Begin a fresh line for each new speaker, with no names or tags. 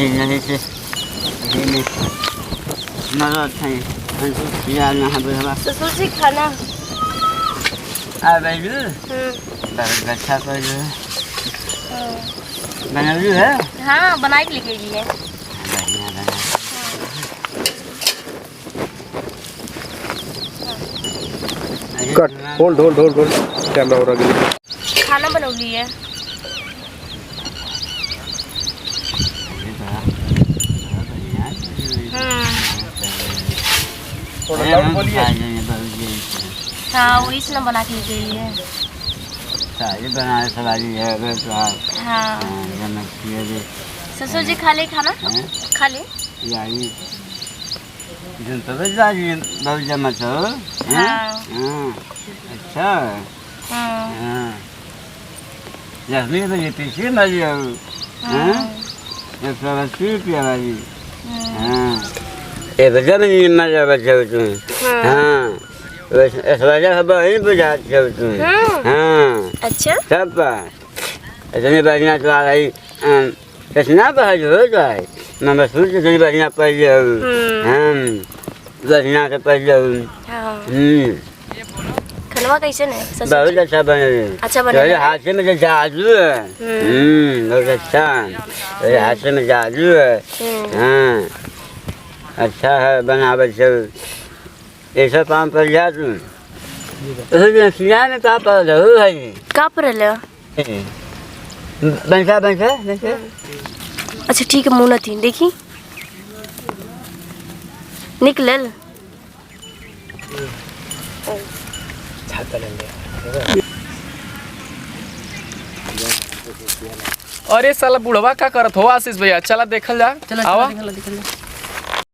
नहीं से नहीं ना थे यार ना है
ससुर जी खाना
आ बैठो बहुत अच्छा कर लो बना लो है
हाँ बना के लेके गई है
बढ़िया बना
cut hold hold hold hold camera हो रहा है
खाना बनौली है
थोड़ा लाउड बोलिए
हाँ वही से ना बना के लेके गई है
सारी बनाने सवारी है बस
हाँ ससुर जी खा ले खाना खा ले
यारी जिन तो बेचारी बहुत जमत हो
हाँ
अच्छा
हाँ
जख्मी तो ये पीछे मरी हो एक सौ 80 रुपया वाली ये बच्चा में नहीं मजा बच्चा तुम हाँ इस वजह से बहुत ही बुझाते हो तुम हाँ
अच्छा
सब इतनी बढ़िया तो आ रही कितना बहज हो जाए मैं महसूस कितनी बढ़िया पढ़ जाऊँ बढ़िया से पढ़ जाऊँ
खनवा कैसे ने
बहुत अच्छा बने
अच्छा बने
हाथ से में जादू है बहुत अच्छा हाथ से में जादू है हाँ अच्छा है बनावट सब ये सब काम कर जा तुम सिया में कहाँ पर रहो है
कहाँ पर रह
बनसा बनसा बनसा
अच्छा ठीक है मुँह थी देखी निकलल
अरे साला बुढ़वा का करत हो आशीष भैया चला देखल जा आवा